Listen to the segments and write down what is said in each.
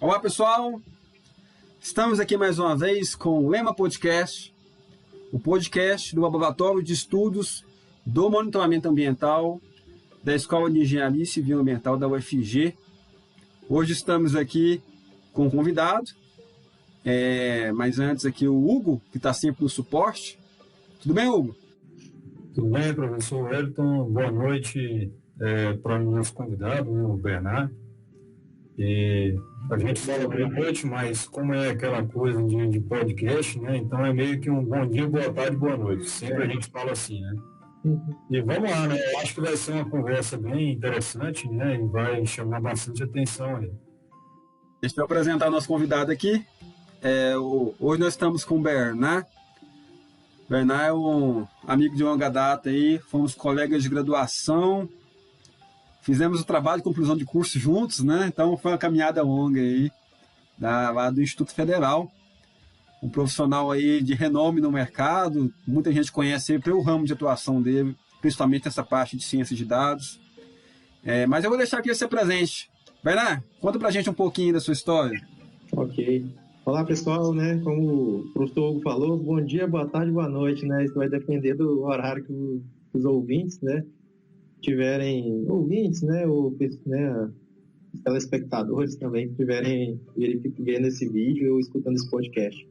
Olá pessoal, estamos aqui mais uma vez com o Lema Podcast, o podcast do Laboratório de Estudos do Monitoramento Ambiental da Escola de Engenharia Civil Ambiental da UFG. Hoje estamos aqui com um convidado, mas antes aqui o Hugo, que está sempre no suporte. Tudo bem, Hugo? Tudo bem, professor Wellington. Boa noite para o nosso convidado, o Bernard. E a gente fala boa noite, mas como é aquela coisa de podcast, né? Então é meio que um bom dia, boa tarde, boa noite. Sempre a gente fala assim, né? E vamos lá, né? Eu acho que vai ser uma conversa bem interessante, né? E vai chamar bastante atenção aí. Deixa eu apresentar o nosso convidado aqui. Hoje nós estamos com o Bernard. Bernard é um amigo de longa data aí, fomos colegas de graduação. Fizemos o trabalho de conclusão de curso juntos, né? Então foi uma caminhada longa aí, lá do Instituto Federal. Um profissional aí de renome no mercado, muita gente conhece ele pelo ramo de atuação dele, principalmente essa parte de ciência de dados. Mas eu vou deixar aqui você presente. Bernard, conta pra gente um pouquinho da sua história. Ok. Olá pessoal, né? Como o professor Hugo falou, bom dia, boa tarde, boa noite, né? Isso vai depender do horário que os ouvintes, né? Tiverem ouvintes, né, ou os telespectadores também que estiverem vendo esse vídeo ou escutando esse podcast.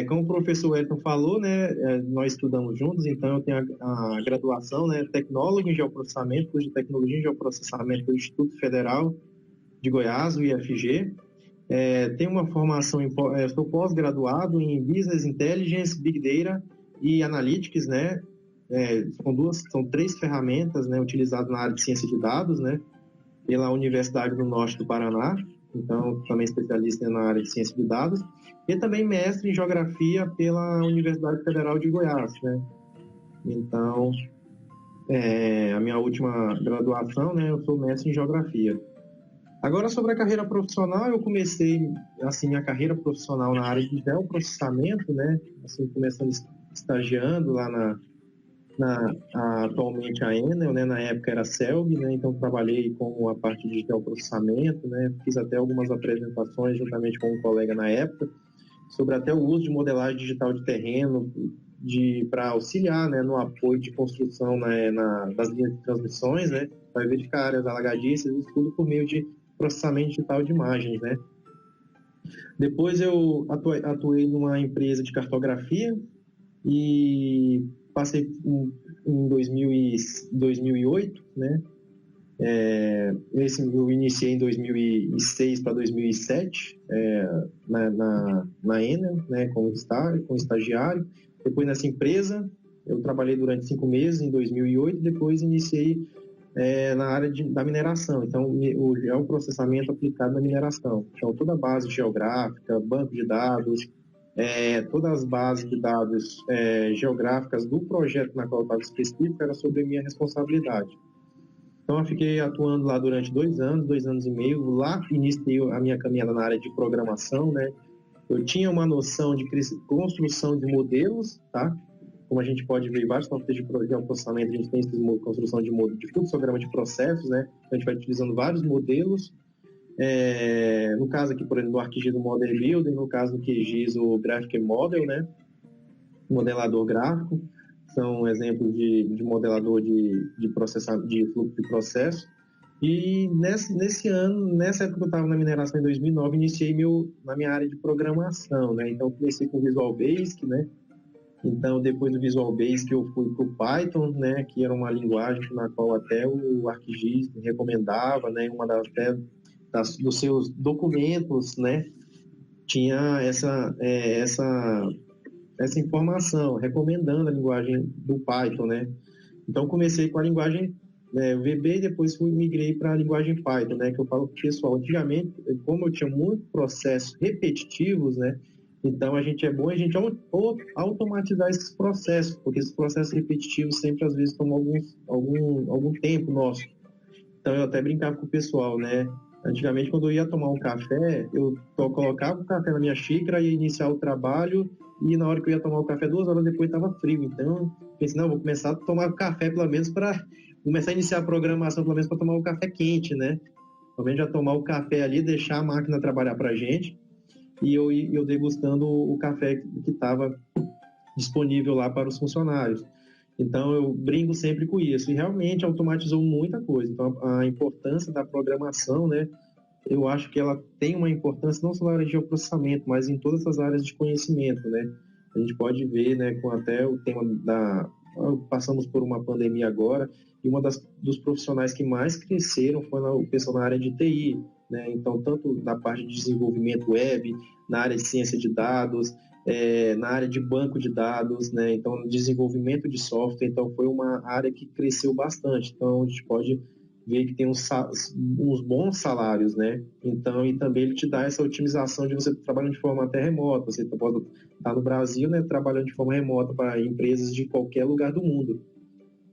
Como o professor Wellington falou, né, nós estudamos juntos, então eu tenho a graduação, né, tecnólogo em geoprocessamento, curso de tecnologia em geoprocessamento do Instituto Federal de Goiás, o IFG. Tenho uma formação, sou pós-graduado em Business Intelligence, Big Data e Analytics, né. São 3 ferramentas, né, utilizadas na área de ciência de dados, né, pela Universidade do Norte do Paraná, então também especialista na área de ciência de dados, e também mestre em geografia pela Universidade Federal de Goiás, né. Então, a minha última graduação, né, eu sou mestre em geografia. Agora, sobre a carreira profissional, eu comecei, assim, minha carreira profissional na área de geoprocessamento, né, assim, começando estagiando lá atualmente a Enel, né, na época era a Celg, né, então trabalhei com a parte de geoprocessamento, né, fiz até algumas apresentações juntamente com um colega na época, sobre até o uso de modelagem digital de terreno, para auxiliar, né, no apoio de construção, né, das linhas de transmissões, né, para verificar áreas alagadiças, isso tudo por meio de processamento digital de imagens, né. Depois eu atuei numa empresa de cartografia e passei em 2008, né? Eu iniciei em 2006 para 2007 na Enel, né? Como estagiário. Depois nessa empresa eu trabalhei durante 5 meses em 2008. Depois iniciei na área da mineração. Então o geoprocessamento aplicado na mineração. Então toda a base geográfica, banco de dados, todas as bases de dados geográficas do projeto na qual eu estava específico era sobre a minha responsabilidade. Então eu fiquei atuando lá durante 2 anos e meio. Lá iniciei a minha caminhada na área de programação, né? Eu tinha uma noção de construção de modelos, tá? Como a gente pode ver em vários softwares de processamento, a gente tem construção de fluxograma de processos, né? Então a gente vai utilizando vários modelos. No caso aqui, por exemplo, do ArcGIS o Model Builder, no caso do QGIS o Graphic Model, né? Modelador gráfico, são exemplos de modelador de fluxo de processo. E nessa época que eu estava na mineração em 2009, iniciei na minha área de programação, né? Então comecei com Visual Basic, né? Então depois do Visual Basic eu fui para o Python, né? Que era uma linguagem na qual até o ArcGIS me recomendava, né? Dos seus documentos, né, tinha essa informação, recomendando a linguagem do Python, né. Então, comecei com a linguagem VB e depois migrei para a linguagem Python, né, que eu falo para o pessoal. Antigamente, como eu tinha muitos processos repetitivos, né, então a gente automatizar esses processos, porque esses processos repetitivos sempre, às vezes, tomam algum tempo nosso. Então, eu até brincava com o pessoal, né. Antigamente, quando eu ia tomar um café, eu colocava o café na minha xícara, ia iniciar o trabalho, e na hora que eu ia tomar o café, 2 horas depois estava frio. Então, pensei, não, vou começar a tomar café pelo menos para começar a iniciar a programação, pelo menos para tomar o café quente, né? Ao invés de já tomar o café ali, deixar a máquina trabalhar para a gente, e eu degustando o café que estava disponível lá para os funcionários. Então, eu brinco sempre com isso. E realmente automatizou muita coisa. Então, a importância da programação, né? Eu acho que ela tem uma importância não só na área de geoprocessamento, mas em todas as áreas de conhecimento, né? A gente pode ver, né, com até o tema passamos por uma pandemia agora, e dos profissionais que mais cresceram foi o pessoal na área de TI, né? Então, tanto na parte de desenvolvimento web, na área de ciência de dados, na área de banco de dados, né? Então, desenvolvimento de software, então foi uma área que cresceu bastante. Então, a gente pode ver que tem uns bons salários, né? Então, e também ele te dá essa otimização de você trabalhando de forma até remota. Você pode estar no Brasil, né, trabalhando de forma remota para empresas de qualquer lugar do mundo.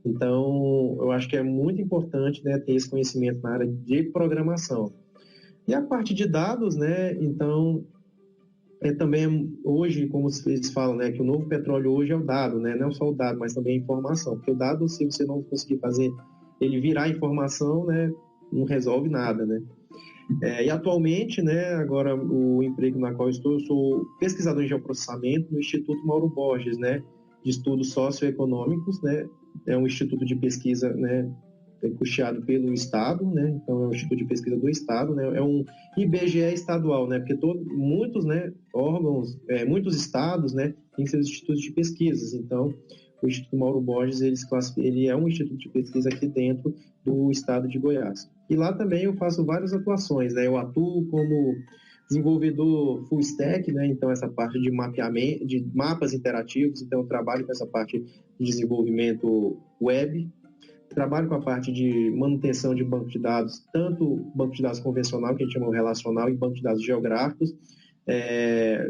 Então, eu acho que é muito importante, né, ter esse conhecimento na área de programação. E a parte de dados, né? Então, também hoje, como eles falam, né, que o novo petróleo hoje é o dado, né? Não só o dado, mas também a informação. Porque o dado, se você não conseguir fazer ele virar informação, né, não resolve nada, né? E atualmente, né, agora o emprego na qual eu sou pesquisador em geoprocessamento no Instituto Mauro Borges, né, de estudos socioeconômicos, né? É um instituto de pesquisa, né, custeado pelo Estado, né? Então é um instituto de pesquisa do Estado, né? É um IBGE estadual, né? Porque muitos, né, órgãos, muitos estados, né, têm seus institutos de pesquisas. Então, o Instituto Mauro Borges, ele é um instituto de pesquisa aqui dentro do estado de Goiás. E lá também eu faço várias atuações, né? Eu atuo como desenvolvedor full stack, né? Então essa parte de mapeamento, de mapas interativos, então eu trabalho com essa parte de desenvolvimento web, trabalho com a parte de manutenção de banco de dados, tanto banco de dados convencional, que a gente chama de relacional, e banco de dados geográficos.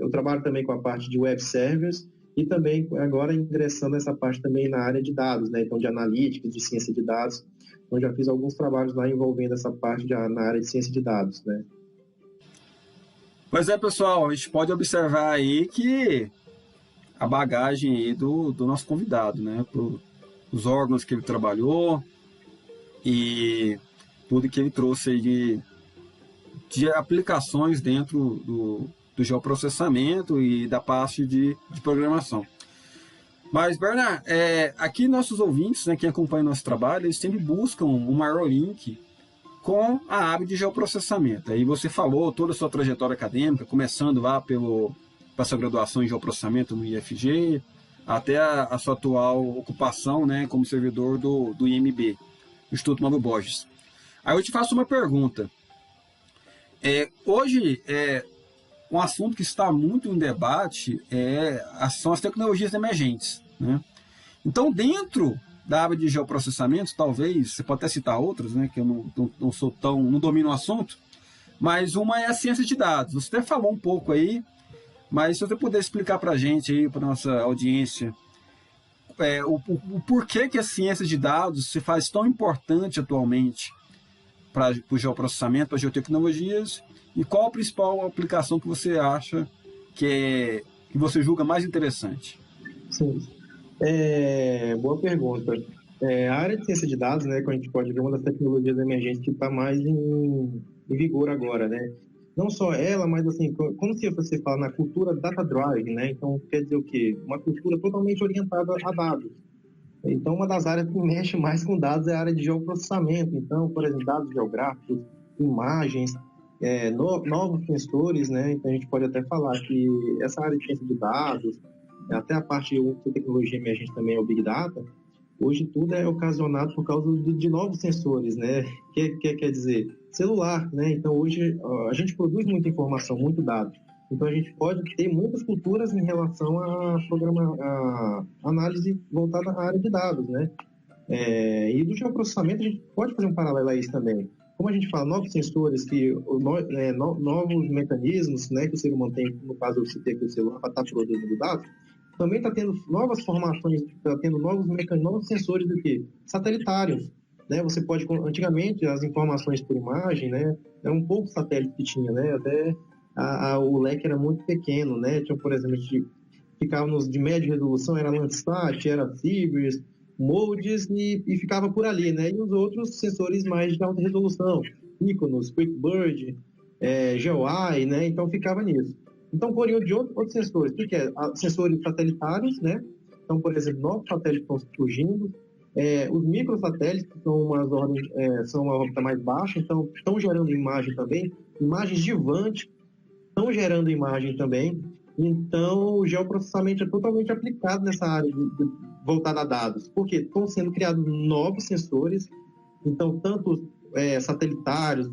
Eu trabalho também com a parte de web servers e também agora ingressando nessa parte também na área de dados, né? Então de analítica, de ciência de dados, onde já fiz alguns trabalhos lá envolvendo essa parte na área de ciência de dados, né? Pois é, pessoal, a gente pode observar aí que a bagagem aí do nosso convidado, né? Os órgãos que ele trabalhou e tudo que ele trouxe aí de aplicações dentro do geoprocessamento e da parte de programação. Mas, Bernard, aqui nossos ouvintes, né, quem acompanha nosso trabalho, eles sempre buscam um maior link com a área de geoprocessamento. Aí você falou toda a sua trajetória acadêmica, começando lá para sua graduação em geoprocessamento no IFG, até a sua atual ocupação, né, como servidor do IMB, Instituto Mauro Borges. Aí eu te faço uma pergunta. Hoje, um assunto que está muito em debate são as tecnologias emergentes, né? Então, dentro da área de geoprocessamento, talvez, você pode até citar outras, né, que eu não domino o assunto, mas uma é a ciência de dados. Você até falou um pouco aí, mas se você puder explicar para a gente aí, para nossa audiência, o porquê que a ciência de dados se faz tão importante atualmente para o geoprocessamento, para as geotecnologias, e qual a principal aplicação que você acha que você julga mais interessante? Sim. Boa pergunta. A área de ciência de dados, né, que a gente pode ver uma das tecnologias emergentes que está mais em vigor agora, né? Não só ela, mas assim, como se você fala na cultura data-driven, né? Então, quer dizer o quê? Uma cultura totalmente orientada a dados. Então, uma das áreas que mexe mais com dados é a área de geoprocessamento. Então, por exemplo, dados geográficos, imagens, novos sensores, né? Então, a gente pode até falar que essa área de ciência de dados, até a parte de tecnologia emergente também é o Big Data, hoje tudo é ocasionado por causa de novos sensores, né? Quer dizer, celular, né? Então, hoje a gente produz muita informação, muito dado. Então, a gente pode ter muitas culturas em relação a análise voltada à área de dados, né? E do geoprocessamento, a gente pode fazer um paralelo a isso também. Como a gente fala, novos sensores, novos mecanismos, né, que o ser humano tem, no caso eu citei aqui o celular, para estar produzindo dados, também está tendo novas formações, está tendo novos sensores do que? Satelitários. Né? Você pode, antigamente, as informações por imagem, né, eram um pouco satélites que tinha, né? Até o leque era muito pequeno, né? Então, por exemplo, a gente ficava de média resolução, era Landsat, era Sirius, MODIS e ficava por ali, né? E os outros sensores mais de alta resolução, Iconos, QuickBird, GeoEye, né? Então ficava nisso. Então, por de outros sensores, o que é? Sensores satelitários, né? Então, por exemplo, novos satélites estão surgindo. Os microsatélites são uma órbita mais baixa, então estão gerando imagem também. Imagens de Vant estão gerando imagem também. Então, o geoprocessamento é totalmente aplicado nessa área voltada a dados, porque estão sendo criados novos sensores, então, tanto satelitários,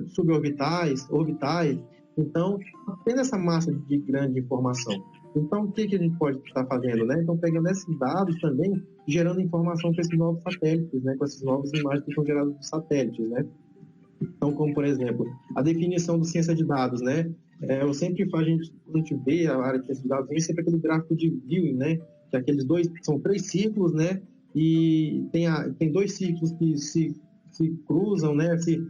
suborbitais, orbitais, então, tendo essa massa de grande informação. Então, o que a gente pode estar fazendo, né? Então, pegando esses dados também, gerando informação para esses novos satélites, né? Com essas novas imagens que são geradas dos satélites, né? Então, como, por exemplo, a definição do ciência de dados, né? Eu sempre quando a gente vê a área de ciência de dados, vem sempre aquele gráfico de viewing, né? Que aqueles são 3 ciclos, né? E tem 2 ciclos que se cruzam, né? Se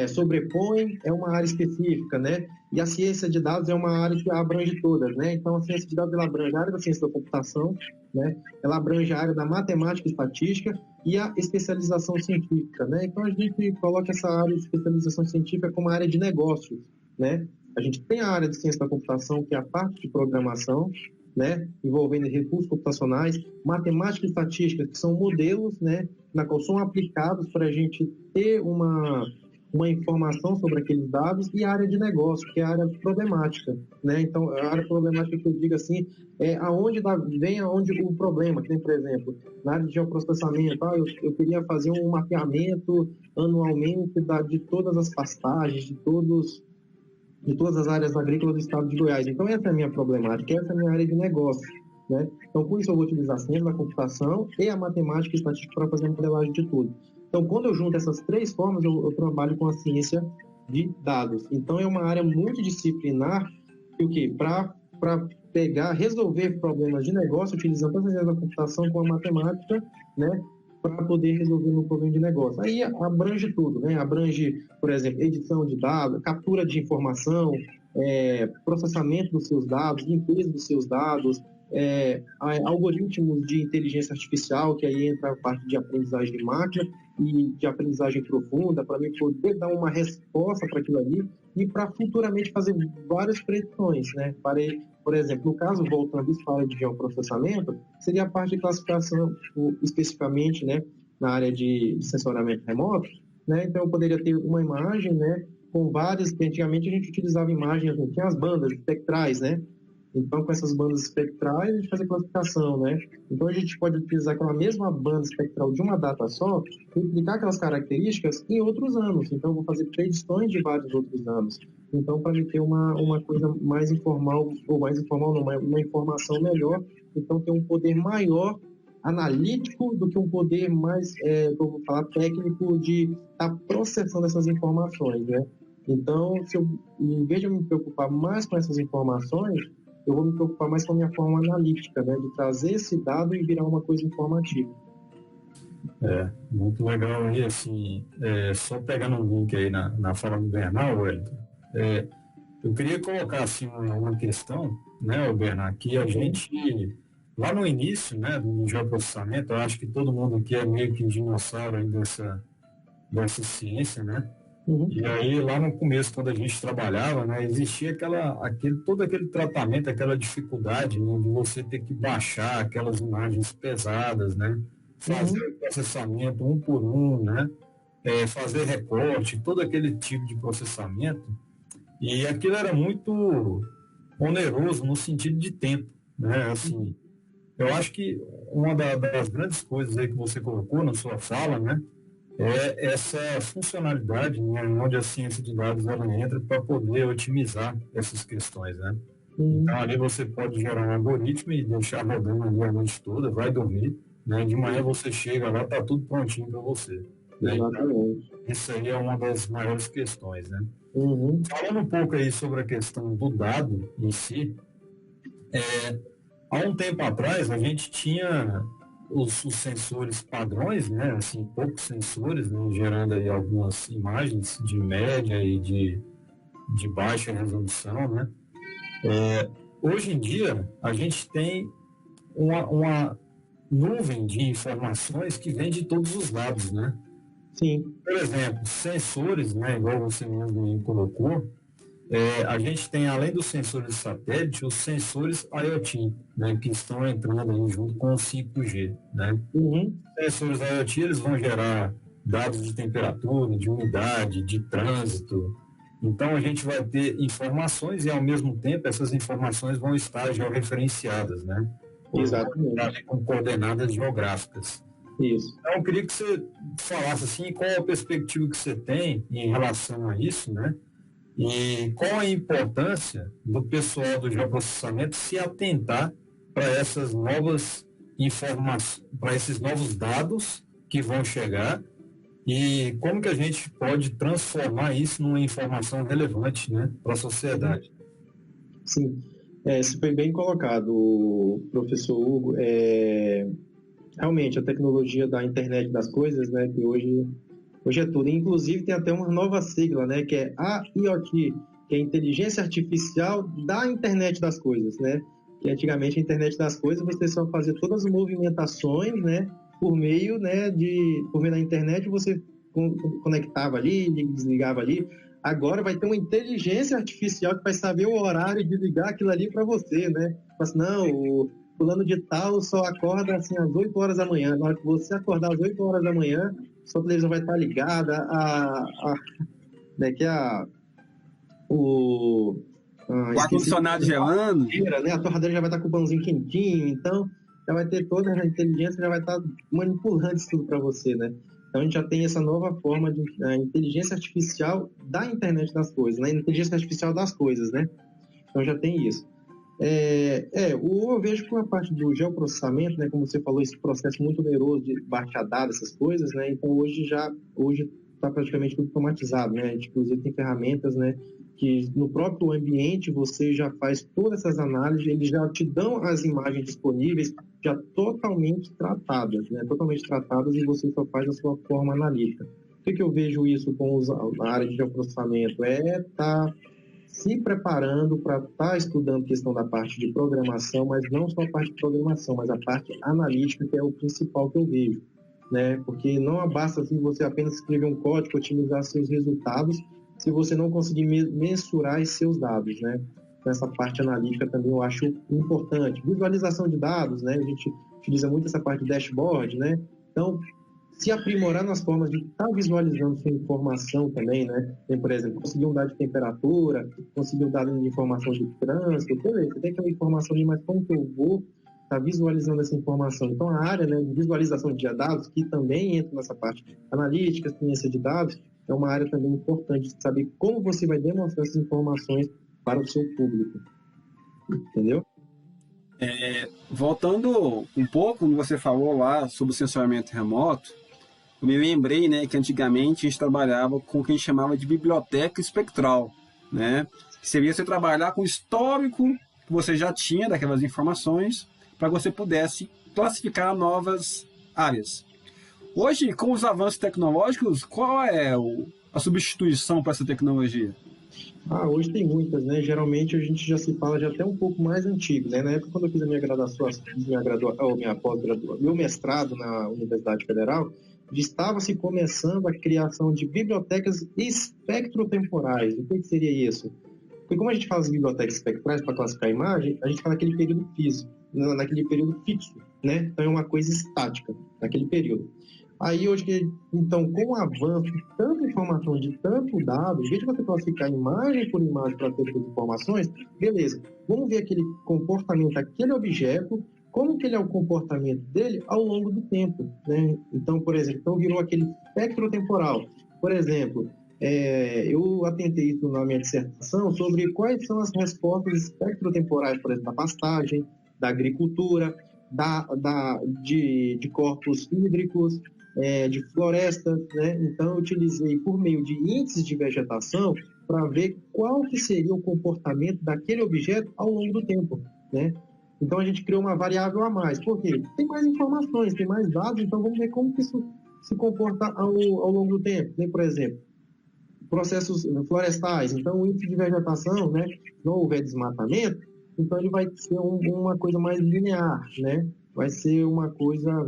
sobrepõem, é uma área específica, né? E a ciência de dados é uma área que abrange todas, né? Então, a ciência de dados ela abrange a área da ciência da computação, né? Ela abrange a área da matemática e estatística e a especialização científica, né? Então, a gente coloca essa área de especialização científica como área de negócios, né? A gente tem a área de ciência da computação, que é a parte de programação, né? Envolvendo recursos computacionais, matemática e estatística, que são modelos, né? Na qual são aplicados para a gente ter uma informação sobre aqueles dados, e a área de negócio, que é a área problemática, né? Então, a área problemática que eu digo assim, vem aonde o problema, tem, por exemplo, na área de geoprocessamento, eu queria fazer um mapeamento anualmente de todas as pastagens, de todas as áreas agrícolas do estado de Goiás. Então, essa é a minha problemática, essa é a minha área de negócio, né? Então, com isso, eu vou utilizar a ciência da computação e a matemática e estatística para fazer a modelagem de tudo. Então, quando eu junto essas 3 formas, eu trabalho com a ciência de dados. Então, é uma área multidisciplinar para resolver problemas de negócio, utilizando a ciência da computação com a matemática, né? Para poder resolver um problema de negócio. Aí abrange tudo, né? Abrange, por exemplo, edição de dados, captura de informação, processamento dos seus dados, limpeza dos seus dados, algoritmos de inteligência artificial, que aí entra a parte de aprendizagem de máquina e de aprendizagem profunda, para mim poder dar uma resposta para aquilo ali e para futuramente fazer várias predições, né? Por exemplo, no caso, voltando à área de geoprocessamento, seria a parte de classificação, especificamente, né, na área de sensoriamento remoto, né? Então, eu poderia ter uma imagem, né, com várias, antigamente a gente utilizava imagens, tinha as bandas espectrais, né? Então, com essas bandas espectrais, a gente faz a classificação, né? Então, a gente pode utilizar aquela mesma banda espectral de uma data só e aplicar aquelas características em outros anos. Então, eu vou fazer predições de vários outros anos. Então, para me ter uma coisa mais informal, ou mais informal não, uma informação melhor, então ter um poder maior analítico do que um poder mais, vou falar, técnico de estar processando essas informações, né? Então, em vez de eu me preocupar mais com essas informações, eu vou me preocupar mais com a minha forma analítica, né? De trazer esse dado e virar uma coisa informativa. Muito legal aí, assim, só pegando um link aí na fala do Bernal, Wellington, eu queria colocar, assim, uma questão, né, Bernal, que a gente, lá no início, né, do geoprocessamento, eu acho que todo mundo aqui é meio que dinossauro aí dessa ciência, né? E aí, lá no começo, quando a gente trabalhava, né, existia todo aquele tratamento, aquela dificuldade, né, de você ter que baixar aquelas imagens pesadas, né, fazer o processamento um por um, né, fazer recorte, todo aquele tipo de processamento. E aquilo era muito oneroso no sentido de tempo, né, assim. Eu acho que uma das grandes coisas aí que você colocou na sua fala, né, é essa funcionalidade, né, onde a ciência de dados ela entra para poder otimizar essas questões, né? Então, ali você pode gerar um algoritmo e deixar rodando ali a noite toda, vai dormir, né? De manhã você chega lá, tá tudo prontinho para você. Né? Então, isso aí é uma das maiores questões, né? Falando um pouco aí sobre a questão do dado em si, há um tempo atrás a gente tinha os sensores padrões, né, assim, poucos sensores, né, gerando aí algumas imagens de média e de baixa resolução, né. Hoje em dia, a gente tem uma nuvem de informações que vem de todos os lados, né. Sim. Por exemplo, sensores, né, igual você mesmo colocou, a gente tem, além dos sensores de satélite, os sensores IoT, né, que estão entrando aí junto com o 5G, né? Uhum. Os sensores IoT, eles vão gerar dados de temperatura, de umidade, de trânsito. Então, a gente vai ter informações e, ao mesmo tempo, essas informações vão estar georreferenciadas, né? Ou Exatamente. com coordenadas geográficas. Isso. Então, eu queria que você falasse assim, qual a perspectiva que você tem em relação a isso, né? E qual a importância do pessoal do geoprocessamento se atentar para essas novas informações, para esses novos dados que vão chegar e como que a gente pode transformar isso numa informação relevante, né, para a sociedade. Sim. Isso foi bem colocado, professor Hugo. Realmente, a tecnologia da internet das coisas, né, que hoje é tudo. Inclusive, tem até uma nova sigla, né, que é AIoT, que é Inteligência Artificial da Internet das Coisas, né? Que antigamente a Internet das Coisas você só fazia todas as movimentações, né, por meio da internet você conectava ali, desligava ali. Agora vai ter uma inteligência artificial que vai saber o horário de ligar aquilo ali para você, né? Mas não, o fulano de tal só acorda assim às 8 horas da manhã. Na hora que você acordar às 8 horas da manhã, sua televisão vai estar ligada, O ar-condicionado gelando. Né? A torradeira já vai estar com o pãozinho quentinho, então já vai ter toda a inteligência, já vai estar manipulando isso tudo para você, né? Então a gente já tem essa nova forma de inteligência artificial da internet das coisas, né? Inteligência artificial das coisas, né? Então já tem isso. Eu vejo que a parte do geoprocessamento, né, como você falou, esse processo muito oneroso de baixar dados, essas coisas, né, então hoje está praticamente tudo automatizado, né, a gente inclusive tem ferramentas, né, que no próprio ambiente você já faz todas essas análises, eles já te dão as imagens disponíveis já totalmente tratadas, e você só faz a sua forma analítica. Por que eu vejo isso com a área de geoprocessamento? Se preparando para estar estudando questão da parte de programação, mas não só a parte de programação, mas a parte analítica, que é o principal que eu vejo, né? Porque não basta assim, você apenas escrever um código, otimizar seus resultados, se você não conseguir mensurar os seus dados, né? Essa parte analítica também eu acho importante. Visualização de dados, né? A gente utiliza muito essa parte de dashboard, né? Então, se aprimorar nas formas de estar visualizando sua informação também, né? Tem, por exemplo, conseguir um dado de temperatura, conseguir um dado de informação de trânsito, beleza, você tem aquela informação ali, mas como que eu vou estar visualizando essa informação? Então, a área, né, de visualização de dados, que também entra nessa parte analítica, ciência de dados, é uma área também importante de saber como você vai demonstrar essas informações para o seu público. Entendeu? Voltando um pouco, como você falou lá sobre o sensoramento remoto, eu me lembrei, né, que antigamente a gente trabalhava com o que a gente chamava de biblioteca espectral, né? Que seria você trabalhar com o histórico que você já tinha daquelas informações para que você pudesse classificar novas áreas. Hoje, com os avanços tecnológicos, qual é a substituição para essa tecnologia? Hoje tem muitas, né? Geralmente a gente já se fala de até um pouco mais antigo, né? Na época quando eu fiz a minha graduação, minha pós-graduação, meu mestrado na Universidade Federal, estava se começando a criação de bibliotecas espectrotemporais. O que seria isso? Porque como a gente faz bibliotecas espectrais para classificar a imagem, a gente fala naquele período físico, naquele período fixo, né? Então é uma coisa estática, naquele período. Aí hoje, então, com o avanço de tanta informação, de tanto dado, em vez de você classificar imagem por imagem para ter essas informações, beleza, vamos ver aquele comportamento, aquele objeto, como que ele é o comportamento dele ao longo do tempo, né? Então, por exemplo, virou aquele espectro temporal. Por exemplo, eu atentei isso na minha dissertação sobre quais são as respostas espectrotemporais, por exemplo, da pastagem, da agricultura, de corpos hídricos, de florestas, né? Então, eu utilizei por meio de índices de vegetação para ver qual que seria o comportamento daquele objeto ao longo do tempo, né? Então, a gente criou uma variável a mais. Por quê? Tem mais informações, tem mais dados, então vamos ver como que isso se comporta ao longo do tempo. Tem, por exemplo, processos florestais. Então, o índice de vegetação, né? Se não houver desmatamento, então ele vai ser uma coisa mais linear, né? Vai ser uma coisa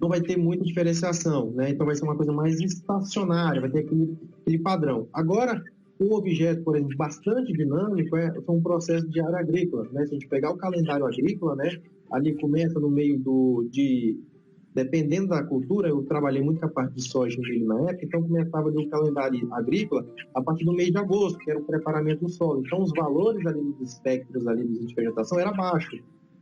não vai ter muita diferenciação, né? Então vai ser uma coisa mais estacionária, vai ter aquele padrão. Agora, um objeto, por exemplo, bastante dinâmico é um processo de área agrícola, né? Se a gente pegar o calendário agrícola, né? Ali começa no meio dependendo da cultura, eu trabalhei muito com a parte de soja e milho na época, então começava ali o calendário agrícola a partir do mês de agosto, que era o preparamento do solo. Então os valores ali dos espectros ali de vegetação era baixo.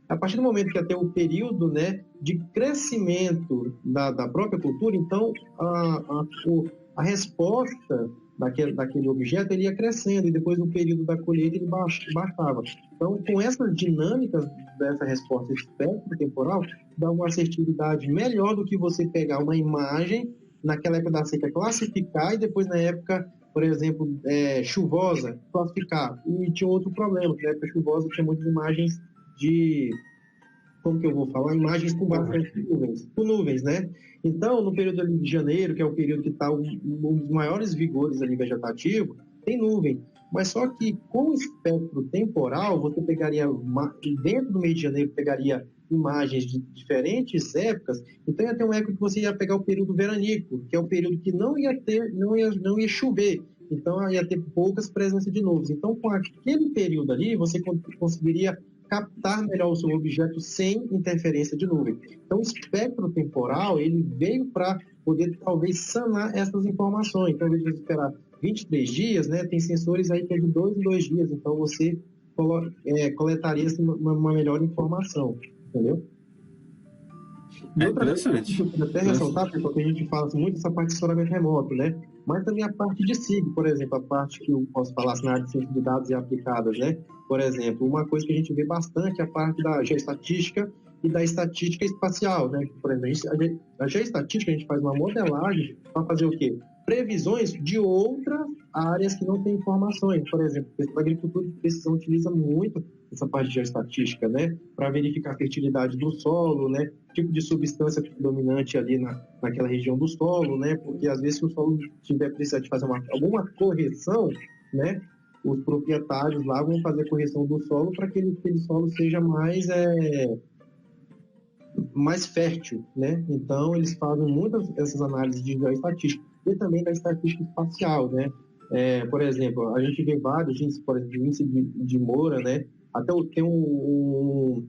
A partir do momento que ia ter o período, né, de crescimento da própria cultura, então a resposta daquele objeto ele ia crescendo e depois no período da colheita ele baixava. Então, com essas dinâmicas dessa resposta espectro-temporal, dá uma assertividade melhor do que você pegar uma imagem naquela época da seca, classificar e depois na época, por exemplo, chuvosa, classificar. E tinha outro problema, que na época chuvosa tinha muitas imagens como que eu vou falar? Imagens com bastante nuvens, né? Então, no período ali de janeiro, que é o período que está um dos maiores vigores ali vegetativo, tem nuvem. Mas só que com o espectro temporal, você pegaria, dentro do mês de janeiro, pegaria imagens de diferentes épocas, então ia ter uma época que você ia pegar o período veranico, que é o período que não ia chover, então ia ter poucas presenças de nuvens. Então, com aquele período ali, você conseguiria captar melhor o seu objeto sem interferência de nuvem. Então, o espectro temporal, ele veio para poder, talvez, sanar essas informações. Então, ao invés de esperar 23 dias, né, tem sensores aí que é de 2 em 2 dias, então você coletaria uma melhor informação, entendeu? E outra coisa que eu quero até ressaltar, porque a gente fala muito dessa parte de sensoramento remoto, né? Mas também a parte de SIG, por exemplo, a parte que eu posso falar na área de ciência de dados e aplicadas, né? Por exemplo, uma coisa que a gente vê bastante é a parte da geoestatística e da estatística espacial, né? Por exemplo, a geoestatística a gente faz uma modelagem para fazer o quê? Previsões de outras áreas que não têm informações. Por exemplo, a agricultura de precisão utiliza muito essa parte de geoestatística, né? Para verificar a fertilidade do solo, né? Tipo de substância predominante ali naquela região do solo, né? Porque às vezes se o solo tiver precisar de fazer alguma correção, né? Os proprietários lá vão fazer correção do solo para que aquele solo seja mais fértil, né? Então eles fazem muitas dessas análises de geoestatística e também da estatística espacial, né? Por exemplo, a gente vê vários índices, por exemplo, índice de Moura, né? Até tem um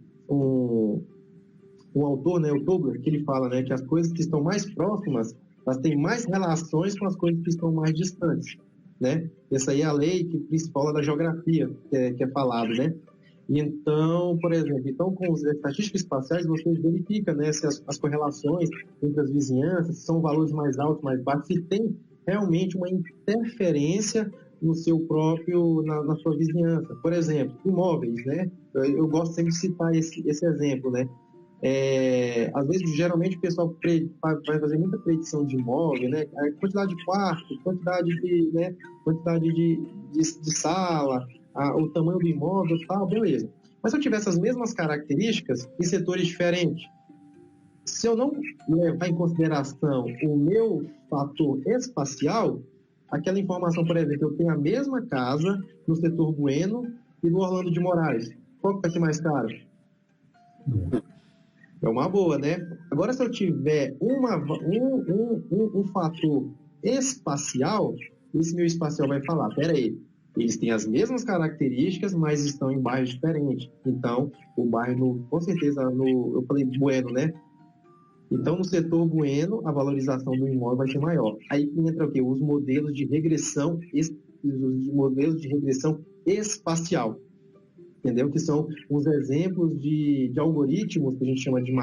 autor, né, o Tobler, que ele fala, né, que as coisas que estão mais próximas, elas têm mais relações com as coisas que estão mais distantes, né? Essa aí é a lei principal da geografia, que é falado, né? E então, por exemplo, com as estatísticas espaciais, você verifica, né, se as correlações entre as vizinhanças, se são valores mais altos, mais baixos, se tem realmente uma interferência no seu próprio, na sua vizinhança. Por exemplo, imóveis, né? Eu gosto sempre de citar esse exemplo, né? Às vezes, geralmente, o pessoal vai fazer muita predição de imóvel, né? A quantidade de quartos, quantidade de sala, o tamanho do imóvel e tal, beleza. Mas se eu tivesse as mesmas características em setores diferentes, se eu não levar em consideração o meu fator espacial, aquela informação, por exemplo, eu tenho a mesma casa no setor Bueno e no Orlando de Moraes. Qual que vai ser mais caro? É uma boa, né? Agora, se eu tiver um fator espacial, esse meu espacial vai falar, peraí, eles têm as mesmas características, mas estão em bairros diferentes. Então, o bairro, com certeza, eu falei Bueno, né? Então, no setor Bueno, a valorização do imóvel vai ser maior. Aí entra o quê? Os modelos de regressão espacial. Entendeu? Que são os exemplos de algoritmos que a gente chama de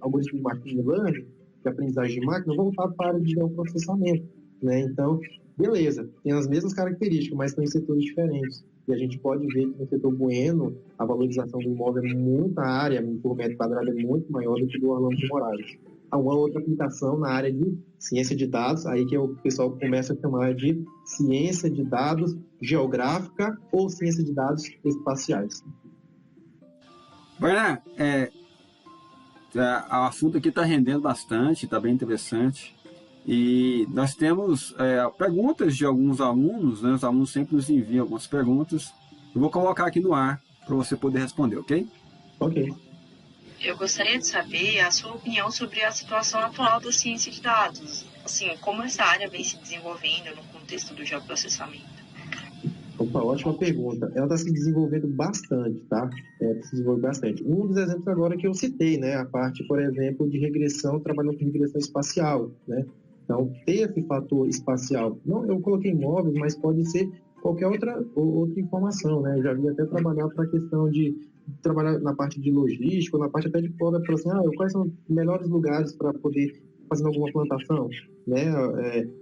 algoritmo de machine learning, de aprendizagem de máquina, voltado para a área de processamento, né? Então, beleza, tem as mesmas características, mas estão em setores diferentes. E a gente pode ver que no setor Bueno, a valorização do imóvel é muito, a área por metro quadrado é muito maior do que do Orlando de Moraes. Há uma outra aplicação na área de ciência de dados, aí que o pessoal começa a chamar de ciência de dados geográfica ou ciência de dados espaciais. Bernardo, o assunto aqui está rendendo bastante, está bem interessante. E nós temos perguntas de alguns alunos, né? Os alunos sempre nos enviam algumas perguntas. Eu vou colocar aqui no ar para você poder responder, ok? Ok. Eu gostaria de saber a sua opinião sobre a situação atual da ciência de dados. Assim, como essa área vem se desenvolvendo no contexto do geoprocessamento. Opa, ótima pergunta. Ela está se desenvolvendo bastante, tá? Se desenvolve bastante. Um dos exemplos agora que eu citei, né? A parte, por exemplo, de regressão, trabalhando com regressão espacial, né? Então, ter esse fator espacial. Não, eu coloquei móveis, mas pode ser qualquer outra informação, né? Eu já vi até trabalhar para a questão de trabalhar na parte de logística, na parte até de fora, para assim, quais são os melhores lugares para poder fazer alguma plantação, né?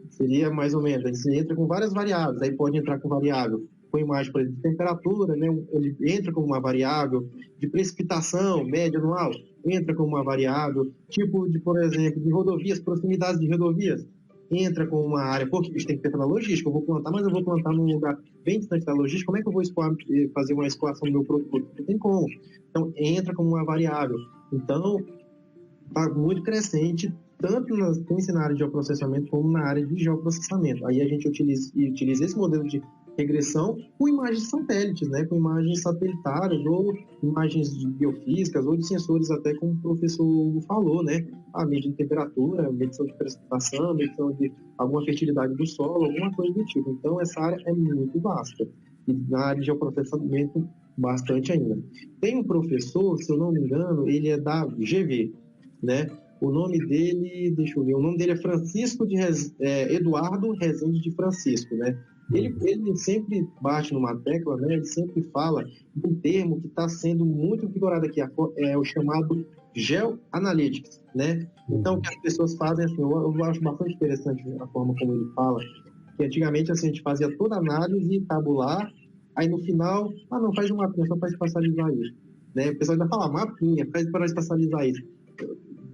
Seria mais ou menos, aí você entra com várias variáveis, aí pode entrar com variável, com imagem, por exemplo, de temperatura, né? Ele entra como uma variável, de precipitação, média anual, entra como uma variável, tipo de, por exemplo, de rodovias, proximidades de rodovias, entra com uma área, porque a gente tem que pensar na logística, eu vou plantar, mas eu vou plantar num lugar bem distante da logística, como é que eu vou fazer uma escoação do meu produto? Não tem como. Então, entra como uma variável. Então, está muito crescente, tanto na área de geoprocessamento como na área de geoprocessamento. Aí a gente utiliza esse modelo de regressão com imagens satélites, né? Com imagens satelitárias ou imagens biofísicas ou de sensores, até como o professor Hugo falou, né? A medição de temperatura, medição de precipitação, medição de alguma fertilidade do solo, alguma coisa do tipo. Então, essa área é muito vasta. E na área de geoprocessamento, bastante ainda. Tem um professor, se eu não me engano, ele é da GV, né? O nome dele, deixa eu ver, o nome dele é Francisco Eduardo Rezende de Francisco, né? Ele sempre bate numa tecla, né? Ele sempre fala de um termo que está sendo muito vigorado aqui, é o chamado GeoAnalytics, né? Então, o que as pessoas fazem, assim, eu acho bastante interessante a forma como ele fala, que antigamente, assim, a gente fazia toda a análise tabular, aí no final, não, faz uma mapinha só para espacializar isso, né? O pessoal ainda fala, mapinha, faz para espacializar isso.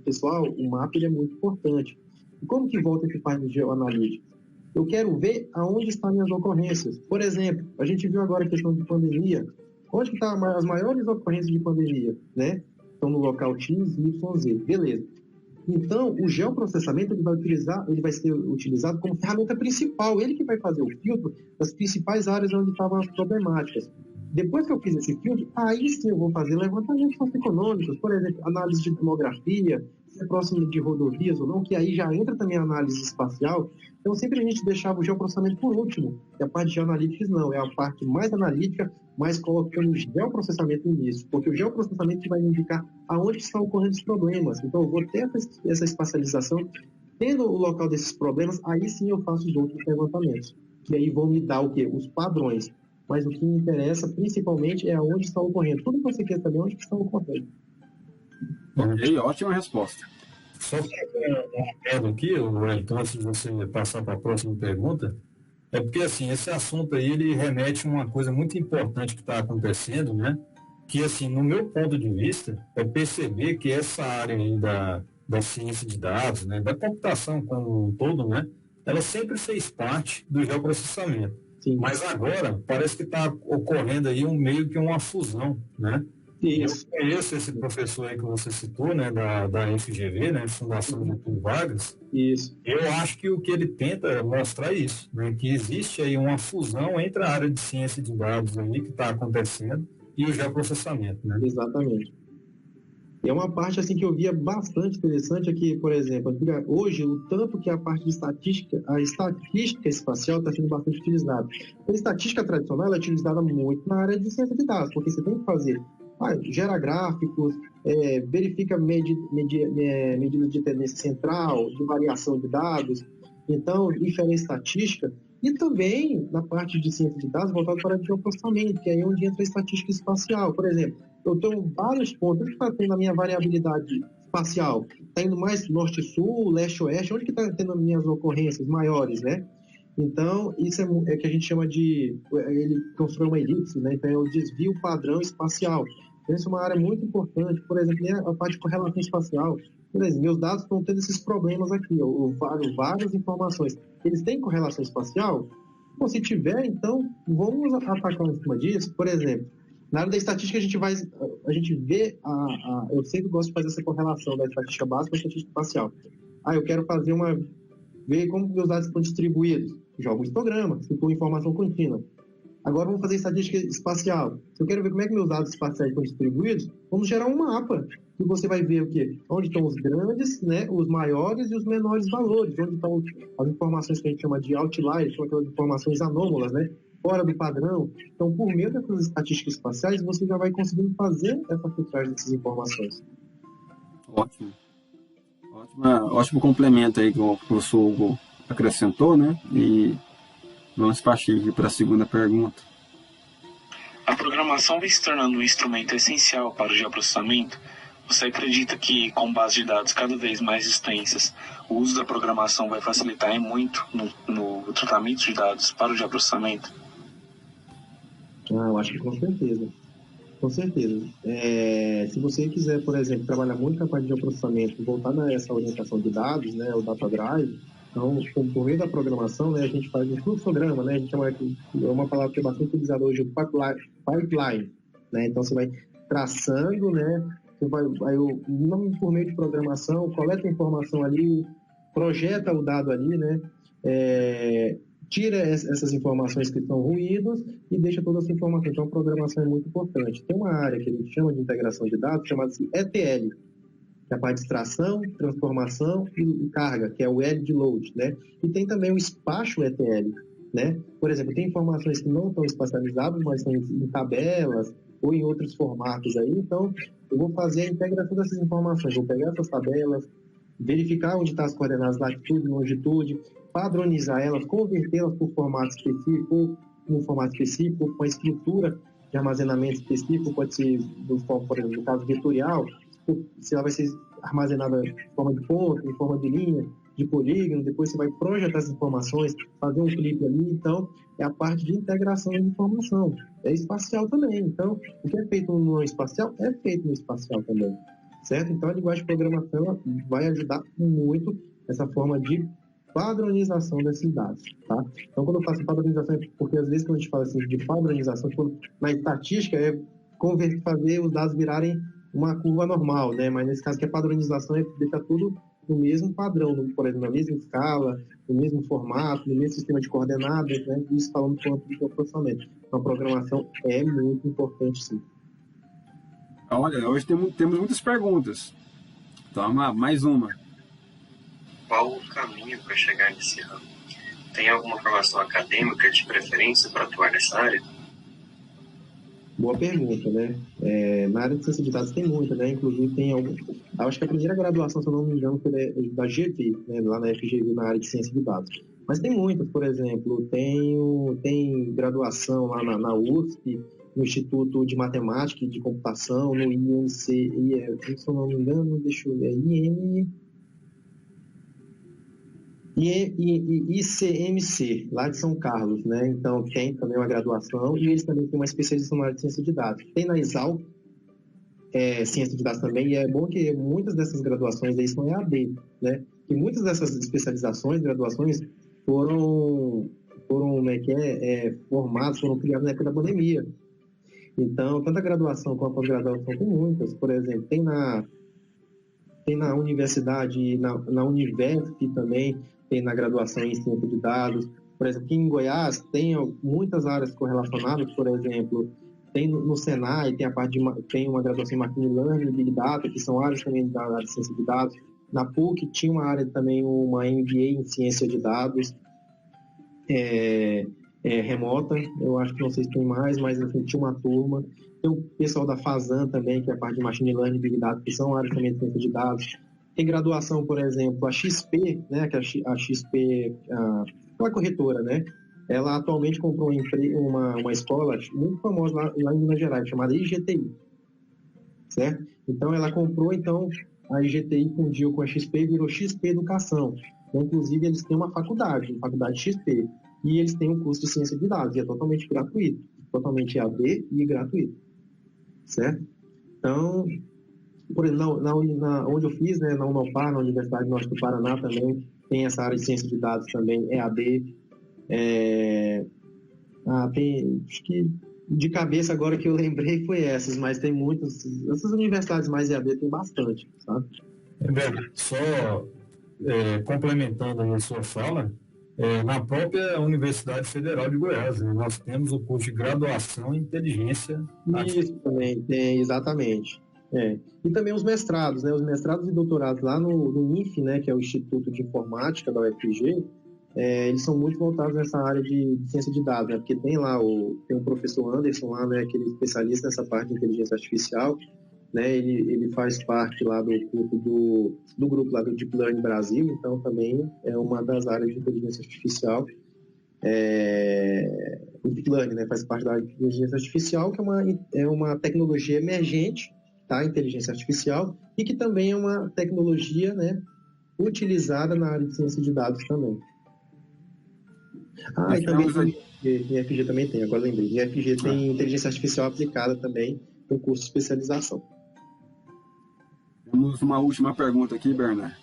Pessoal, o mapa ele é muito importante. E como que volta esse parte de geoanalítica? Eu quero ver aonde estão minhas ocorrências. Por exemplo, a gente viu agora a questão de pandemia. Onde que estão as maiores ocorrências de pandemia, né? Estão no local X, Y, Z. Beleza. Então, o geoprocessamento ele vai ser utilizado como ferramenta principal. Ele que vai fazer o filtro das principais áreas onde estavam as problemáticas. Depois que eu fiz esse filtro, aí sim eu vou fazer levantamentos socioeconômicos, por exemplo, análise de demografia, se é próximo de rodovias ou não, que aí já entra também a análise espacial. Então, sempre a gente deixava o geoprocessamento por último. E a parte de geoanalítica não, é a parte mais analítica, mas colocando o geoprocessamento nisso, porque o geoprocessamento vai me indicar aonde estão ocorrendo os problemas. Então, eu vou ter essa espacialização, tendo o local desses problemas, aí sim eu faço os outros levantamentos, que aí vão me dar o quê? Os padrões. Mas o que me interessa, principalmente, é onde está ocorrendo. Tudo que você quer saber é onde está ocorrendo. Ok, ótima resposta. Só uma aqui, Wellington, antes de você passar para a próxima pergunta, é porque, assim, esse assunto aí, ele remete a uma coisa muito importante que está acontecendo, né? Que, assim, no meu ponto de vista, é perceber que essa área aí da ciência de dados, né, da computação como um todo, né, ela sempre fez parte do geoprocessamento. Sim. Mas agora parece que está ocorrendo aí meio que uma fusão, né? Isso. Eu conheço esse professor aí que você citou, né, da FGV, né, Fundação Getúlio Vargas. Isso. Eu acho que o que ele tenta é mostrar isso, né, que existe aí uma fusão entre a área de ciência de dados aí que está acontecendo e o geoprocessamento, né? Exatamente. E é uma parte assim que eu via bastante interessante aqui, por exemplo, hoje o tanto que a parte de estatística, a estatística espacial está sendo bastante utilizada. A estatística tradicional é utilizada muito na área de ciência de dados, porque você tem que fazer, gera gráficos, verifica medidas de tendência central, de variação de dados, então infere estatística. E também na parte de ciência de dados voltado para o geoprocessamento, que é aí onde entra a estatística espacial. Por exemplo, eu tenho vários pontos. Onde está tendo a minha variabilidade espacial? Está indo mais norte-sul, leste-oeste? Onde que está tendo as minhas ocorrências maiores, né? Então, isso é que a gente chama de... Ele constrói uma elipse, né? Então, é o desvio padrão espacial. Então, isso é uma área muito importante. Por exemplo, a parte de correlação espacial. Por exemplo, meus dados estão tendo esses problemas aqui, várias informações. Eles têm correlação espacial? Bom, se tiver, então, vamos atacar em cima disso. Por exemplo, na área da estatística, a gente vê, eu sempre gosto de fazer essa correlação da estatística básica com a estatística espacial. Eu quero ver como meus dados estão distribuídos. Jogo um histograma, situo informação contínua. Agora vamos fazer estatística espacial. Se eu quero ver como é que meus dados espaciais estão distribuídos, vamos gerar um mapa. E você vai ver o quê? Onde estão os grandes, né, os maiores e os menores valores. Onde estão as informações que a gente chama de outliers, são aquelas informações anômalas, né? Fora do padrão. Então, por meio dessas estatísticas espaciais, você já vai conseguindo fazer essa filtragem dessas informações. Ótimo. Ótimo complemento aí que o professor Hugo acrescentou, né? E vamos partir para a segunda pergunta. A programação vem se tornando um instrumento essencial para o geoprocessamento. Você acredita que, com bases de dados cada vez mais extensas, o uso da programação vai facilitar muito no tratamento de dados para o geoprocessamento? Eu acho que com certeza. Com certeza. Se você quiser, por exemplo, trabalhar muito com a parte de geoprocessamento, voltar nessa orientação de dados, né, o Data Drive, então, por meio da programação, né, a gente faz um fluxograma, né, a gente chama aqui, é uma palavra que é bastante utilizada hoje, o pipeline, né, então você vai traçando, né, você vai por meio de programação, coleta a informação ali, projeta o dado ali, né, tira essas informações que são ruídos e deixa toda essa informação. Então, a programação é muito importante. Tem uma área que a gente chama de integração de dados, chamada de ETL, que é a parte de extração, transformação e carga, que é o L de load, né? E tem também o espaço ETL, né? Por exemplo, tem informações que não estão espacializadas, mas estão em tabelas ou em outros formatos aí. Então, eu vou fazer a integração dessas informações. Vou pegar essas tabelas, verificar onde estão as coordenadas latitude, longitude, padronizar elas, convertê-las por formato específico, um formato específico, com a estrutura de armazenamento específico, pode ser, por exemplo, no caso vetorial, se ela vai ser armazenada em forma de ponto, em forma de linha, de polígono, depois você vai projetar as informações, fazer um clipe ali, então é a parte de integração de informação. É espacial também, então o que é feito no espacial é feito no espacial também, certo? Então a linguagem de programação ela vai ajudar muito essa forma de padronização desses dados, tá? Então quando eu faço padronização, porque às vezes quando a gente fala assim de padronização, na estatística é fazer os dados virarem uma curva normal, né? Mas nesse caso que é padronização é deixar tudo no mesmo padrão, por exemplo, na mesma escala, no mesmo formato, no mesmo sistema de coordenadas, né? Isso falando do processamento. Então a programação é muito importante, sim. Olha, hoje temos muitas perguntas. Então, mais uma. Qual o caminho para chegar nesse ramo? Tem alguma formação acadêmica de preferência para atuar nessa área? Boa pergunta, né? Na área de ciência de dados tem muita, né? Inclusive tem algum... Acho que a primeira graduação, se eu não me engano, foi da GV, né? Lá na FGV, na área de ciência de dados. Mas tem muitas, por exemplo, tem graduação lá na USP, no Instituto de Matemática e de Computação, no INC, se eu não me engano, deixa eu ver, ICMC, lá de São Carlos, né? Então, tem também uma graduação e eles também têm uma especialização na área de ciência de dados. Tem na Exalc, ciência de dados também, e é bom que muitas dessas graduações aí são EAD, né? E muitas dessas especializações, graduações, foram formadas, foram criadas na época da pandemia. Então, tanto a graduação como a pós-graduação tem muitas. Por exemplo, tem na universidade, na Univesp também, tem na graduação em ciência de dados. Por exemplo, aqui em Goiás tem muitas áreas correlacionadas, por exemplo, tem no Senai, tem uma graduação em Machine Learning e Big Data, que são áreas também da área de ciência de dados. Na PUC tinha uma área também, uma MBA em ciência de dados remota, eu acho que não sei se tem mais, mas enfim, tinha uma turma. Tem o pessoal da Fazan também, que é a parte de Machine Learning e Big Data, que são áreas também de ciência de dados. Tem graduação, por exemplo, a XP, né, que a XP, uma corretora, né? Ela atualmente comprou uma escola muito famosa lá em Minas Gerais, chamada IGTI, certo? Então, ela comprou, a IGTI fundiu com a XP e virou XP Educação. Inclusive, eles têm uma faculdade XP, e eles têm um curso de ciência de dados, e é totalmente gratuito, totalmente EAD e gratuito, certo? Então, por exemplo, onde eu fiz, né, na Unopar, na Universidade Norte do Paraná também, tem essa área de ciência de dados também, EAD. Acho que de cabeça agora que eu lembrei foi essas, mas tem muitas, essas universidades mais EAD tem bastante, sabe? Só complementando a sua fala, Na própria Universidade Federal de Goiás, né, nós temos o curso de graduação em inteligência artificial. Isso também tem, exatamente. E também os mestrados, né? Os mestrados e doutorados lá no INFE, né? Que é o Instituto de Informática da UFG, eles são muito voltados nessa área de ciência de dados, né? Porque tem lá tem o professor Anderson lá, né? Aquele especialista nessa parte de inteligência artificial, né? Ele faz parte lá do grupo lá do Deep Learning Brasil, então também é uma das áreas de inteligência artificial. O Deep Learning, né? Faz parte da área de inteligência artificial, que é uma tecnologia emergente, tá? Inteligência artificial, e que também é uma tecnologia, né? Utilizada na área de ciência de dados também. E também em FG também tem, agora lembrei. Em FG tem inteligência artificial aplicada também, com curso de especialização. Temos uma última pergunta aqui, Bernardo.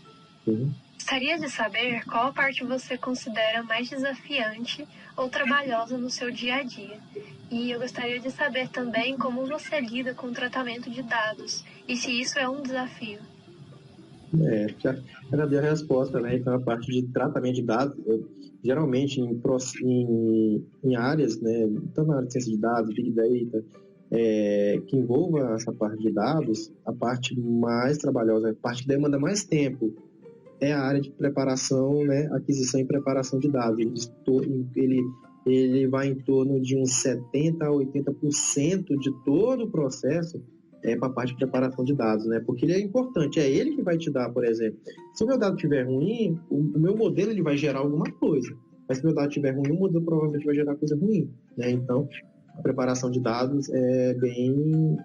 Gostaria de saber qual parte você considera mais desafiante ou trabalhosa no seu dia a dia. E eu gostaria de saber também como você lida com o tratamento de dados e se isso é um desafio. Já dei a resposta, né? Então, a parte de tratamento de dados, geralmente em áreas, né? Tanto na área de ciência de dados, Big Data, que envolva essa parte de dados, a parte mais trabalhosa, a parte que demanda mais tempo, é a área de preparação, né? Aquisição e preparação de dados. Ele vai em torno de uns 70% a 80% de todo o processo para a parte de preparação de dados, né? Porque ele é importante, é ele que vai te dar, por exemplo, se o meu dado estiver ruim, o meu modelo ele vai gerar alguma coisa, mas se o meu dado estiver ruim, o modelo provavelmente vai gerar coisa ruim, né? Então, a preparação de dados é bem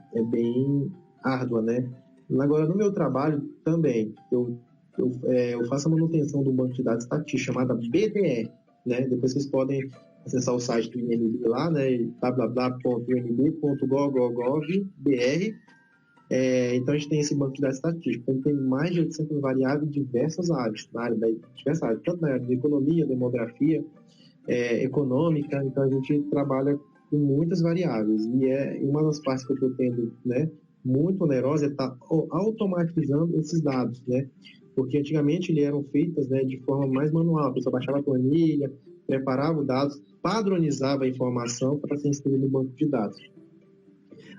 árdua, né? Agora, no meu trabalho também, eu faço a manutenção do banco de dados estatístico, chamada BDE, né? Depois vocês podem acessar o site do INB lá, né? www.inb.gov.br. Então, a gente tem esse banco de dados estatístico. Então, tem mais de 800 variáveis em diversas áreas, tanto na área de economia, demografia, econômica. Então, a gente trabalha com muitas variáveis. E uma das partes que eu estou tendo, né, muito onerosa é estar automatizando esses dados, né? Porque antigamente eles eram feitos, né, de forma mais manual. A pessoa baixava a planilha, preparava os dados, padronizava a informação para ser inserido no banco de dados.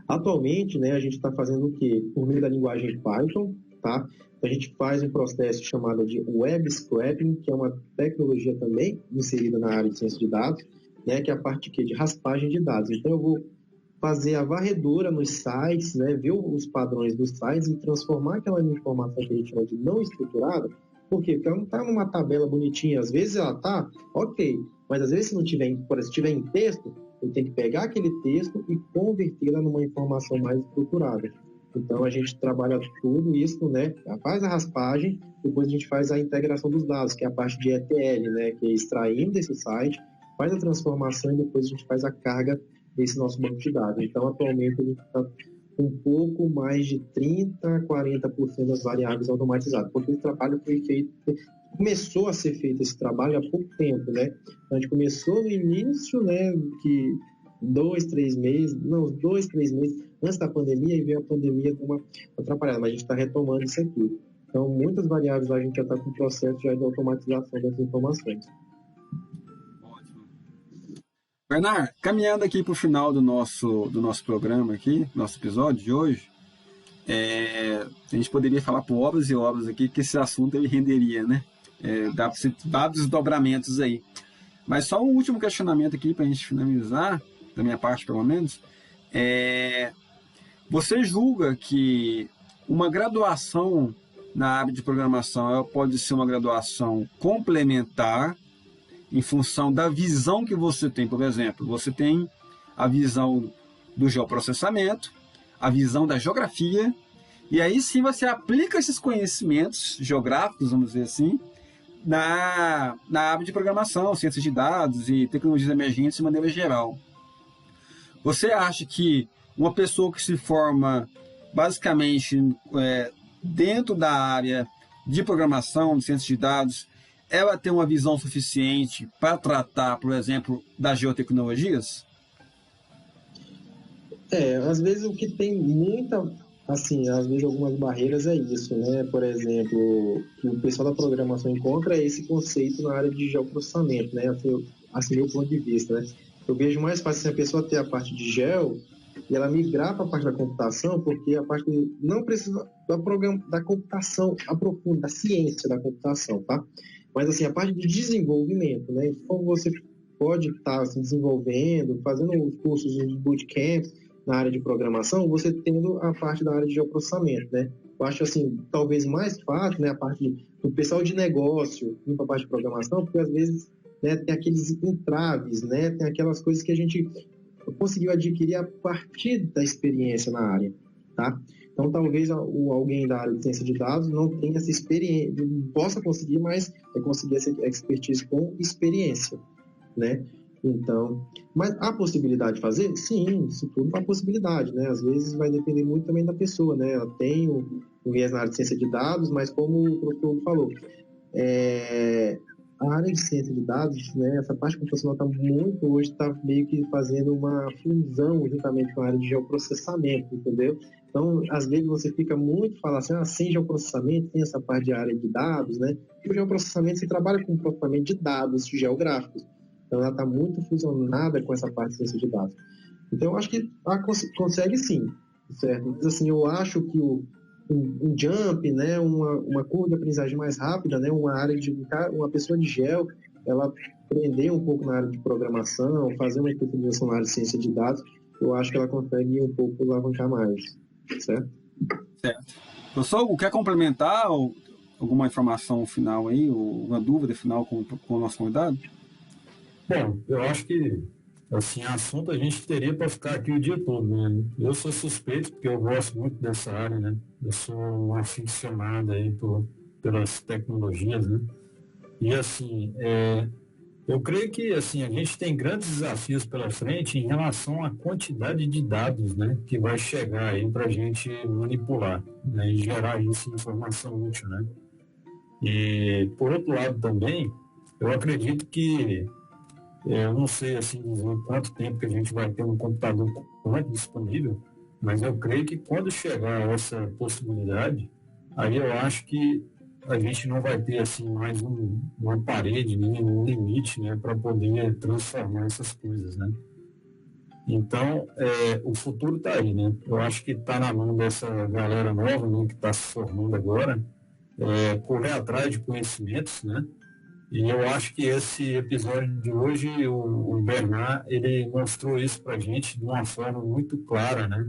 Atualmente, né, a gente está fazendo o quê? Por meio da linguagem Python, tá? A gente faz um processo chamado de Web Scraping, que é uma tecnologia também inserida na área de ciência de dados, né, que é a parte de raspagem de dados. Então, eu vou fazer a varredura nos sites, né, ver os padrões dos sites e transformar aquela informação que a gente chama de não estruturada. Por quê? Porque ela não está numa tabela bonitinha. Às vezes ela está, ok, mas às vezes se não tiver, por exemplo, tiver em texto, eu tenho que pegar aquele texto e convertê-la numa informação mais estruturada. Então, a gente trabalha tudo isso, né, faz a raspagem, depois a gente faz a integração dos dados, que é a parte de ETL, né, que é extraindo desse site, faz a transformação e depois a gente faz a carga desse nosso banco de dados. Então, atualmente, a gente está com um pouco mais de 30% a 40% das variáveis automatizadas, porque esse trabalho foi feito, começou a ser feito esse trabalho há pouco tempo, né? A gente começou no início, né, que 2, 3 meses antes da pandemia, e veio a pandemia dar uma atrapalhada, mas a gente está retomando isso aqui. Então, muitas variáveis a gente já está com o processo já de automatização dessas informações. Bernardo, caminhando aqui para o final do nosso programa aqui, nosso episódio de hoje, a gente poderia falar por horas e horas aqui, que esse assunto ele renderia, né? Dá para ser vários desdobramentos aí. Mas só um último questionamento aqui para a gente finalizar, da minha parte pelo menos, você julga que uma graduação na área de programação ela pode ser uma graduação complementar em função da visão que você tem? Por exemplo, você tem a visão do geoprocessamento, a visão da geografia, e aí sim você aplica esses conhecimentos geográficos, vamos dizer assim, na área de programação, ciências de dados e tecnologias emergentes de maneira geral. Você acha que uma pessoa que se forma basicamente dentro da área de programação, de ciências de dados, ela tem uma visão suficiente para tratar, por exemplo, das geotecnologias? Às vezes o que tem muita assim, às vezes algumas barreiras é isso, né? Por exemplo, que o pessoal da programação encontra esse conceito na área de geoprocessamento, né? Assim, meu ponto de vista, né? Eu vejo mais fácil assim, a pessoa ter a parte de geo e ela migrar para a parte da computação, porque a parte não precisa da computação aprofunda, da ciência da computação, tá? Mas assim, a parte de desenvolvimento, né? Como você pode estar se desenvolvendo, fazendo os cursos de bootcamp na área de programação, você tendo a parte da área de geoprocessamento, né? Eu acho assim, talvez mais fácil, né, a parte do pessoal de negócio ir para a parte de programação, porque às vezes, né, tem aqueles entraves, né? Tem aquelas coisas que a gente conseguiu adquirir a partir da experiência na área, tá? Então, talvez alguém da área de ciência de dados não tenha essa experiência, possa conseguir, mas conseguir essa expertise com experiência, né? Então, mas há possibilidade de fazer? Sim, se tudo há possibilidade, né? Às vezes vai depender muito também da pessoa, né? Ela tem um viés na área de ciência de dados, mas como o professor Hugo falou, a área de ciência de dados, né, essa parte computacional hoje está meio que fazendo uma fusão juntamente com a área de geoprocessamento, entendeu? Então, às vezes você fica muito falando assim, sem geoprocessamento, tem essa parte de área de dados, né? E o geoprocessamento, você trabalha com processamento de dados geográficos. Então, ela está muito fusionada com essa parte de ciência de dados. Então, eu acho que ela consegue sim, certo? Mas, assim, eu acho que um jump, né, uma curva de aprendizagem mais rápida, né, uma pessoa de geo, ela aprender um pouco na área de programação, fazer uma especialização na área de ciência de dados, eu acho que ela consegue um pouco alavancar mais, certo? Certo. Professor, quer complementar alguma informação final aí, ou uma dúvida final com o nosso convidado? Bom, eu acho que assim, assunto a gente teria para ficar aqui o dia todo, né? Eu sou suspeito porque eu gosto muito dessa área, né? Eu sou um aficionado aí pelas tecnologias, né? E assim, eu creio que assim a gente tem grandes desafios pela frente em relação à quantidade de dados, né? Que vai chegar aí para a gente manipular, né? E gerar isso em informação útil, né? E por outro lado também, eu acredito que eu não sei assim dizer quanto tempo que a gente vai ter um computador disponível, mas eu creio que quando chegar essa possibilidade, aí eu acho que a gente não vai ter assim mais uma parede, nem um limite, né, para poder transformar essas coisas, né? Então, o futuro está aí, né? Eu acho que está na mão dessa galera nova, né, que está se formando agora, correr atrás de conhecimentos, né? E eu acho que esse episódio de hoje, o Bernard, ele mostrou isso para a gente de uma forma muito clara, né?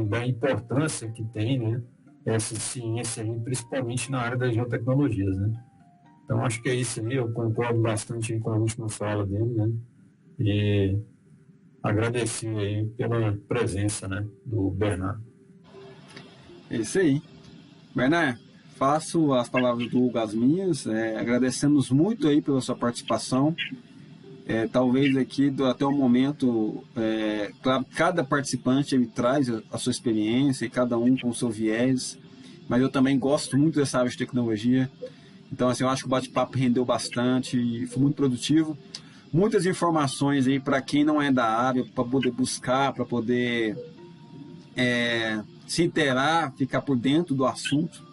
Da importância que tem, né? Essa ciência aí, principalmente na área das geotecnologias, né? Então, acho que é isso aí, eu concordo bastante com a última fala dele, né? E agradecer aí pela presença, né, do Bernard. É isso aí. Bernard, faço as palavras do Hugo as minhas, agradecemos muito aí pela sua participação. Talvez aqui, até o momento, claro, cada participante ele traz a sua experiência, e cada um com o seu viés, mas eu também gosto muito dessa área de tecnologia. Então, assim, eu acho que o bate-papo rendeu bastante e foi muito produtivo. Muitas informações aí para quem não é da área, para poder buscar, para poder se inteirar, ficar por dentro do assunto.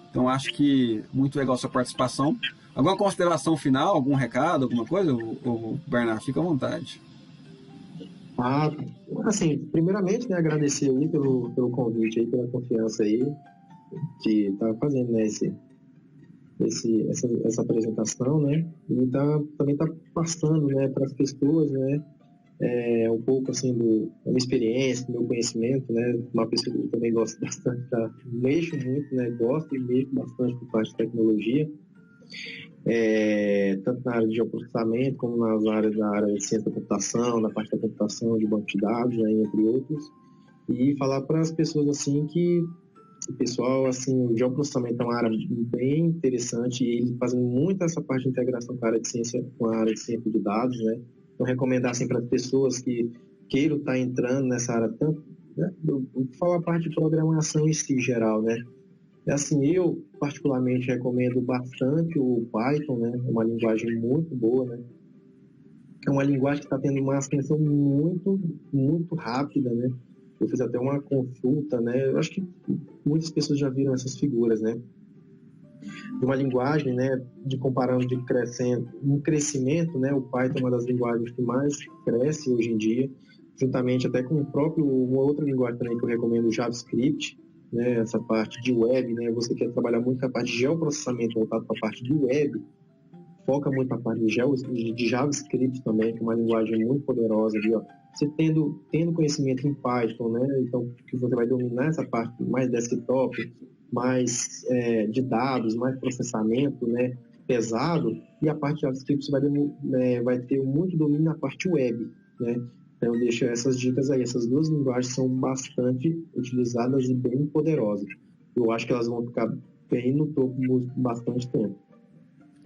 Então, acho que muito legal a sua participação. Alguma consideração final, algum recado, alguma coisa? O Bernard, fica à vontade. Assim, primeiramente, né, agradecer aí pelo convite aí, pela confiança aí de estar fazendo, né, essa apresentação, né, e também tá passando, né, para as pessoas, né, um pouco assim da minha experiência, do meu conhecimento, né, uma pessoa que eu também gosto bastante, mexo muito, né, gosto e mexo bastante por parte de tecnologia, tanto na área de geoprocessamento como nas áreas da área de ciência da computação, na parte da computação, de banco de dados, né, entre outros, e falar para as pessoas assim que o pessoal, assim, o geoprocessamento é uma área bem interessante e eles fazem muito essa parte de integração com a área de ciência, de dados, né? Então, recomendar, assim, para as pessoas que queiram estar entrando nessa área, tanto, né? Eu vou falar a parte de programação em si, geral, né? Assim, eu, particularmente, recomendo bastante o Python, né? É uma linguagem muito boa, né? É uma linguagem que está tendo uma ascensão muito, muito rápida, né? Eu fiz até uma consulta, né? Eu acho que muitas pessoas já viram essas figuras, né? De uma linguagem, né? De comparando de crescimento, né? O Python é uma das linguagens que mais cresce hoje em dia, juntamente até com uma outra linguagem também que eu recomendo, o JavaScript, né? Essa parte de web, né? Você quer trabalhar muito com a parte de geoprocessamento voltado para a parte de web, foca muito na parte de JavaScript também, que é uma linguagem muito poderosa ali, ó. Você tendo conhecimento em Python, né? Então, que você vai dominar essa parte mais desktop, mais de dados, mais processamento, né? Pesado, e a parte de JavaScript você vai ter muito domínio na parte web, né? Então, eu deixo essas dicas aí. Essas duas linguagens são bastante utilizadas e bem poderosas. Eu acho que elas vão ficar bem no topo por bastante tempo.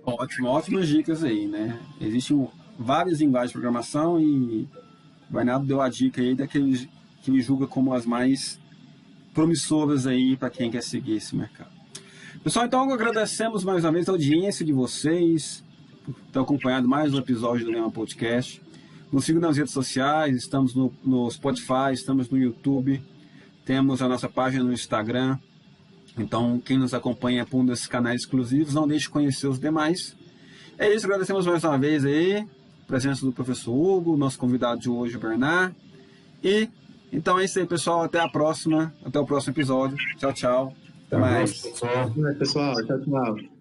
Ótimo, ótimas dicas aí, né? Existem várias linguagens de programação e o Bernardo deu a dica aí daqueles que ele julga como as mais promissoras aí para quem quer seguir esse mercado. Pessoal, então agradecemos mais uma vez a audiência de vocês por ter acompanhado mais um episódio do Lema Podcast. Nos sigam nas redes sociais, estamos no Spotify, estamos no YouTube, temos a nossa página no Instagram. Então, quem nos acompanha por um desses canais exclusivos, não deixe de conhecer os demais. É isso, agradecemos mais uma vez aí a presença do professor Hugo, nosso convidado de hoje, o Bernard. E, então é isso aí, pessoal. Até a próxima, até o próximo episódio. Tchau, tchau. Até mais. Pessoal, tchau, tchau.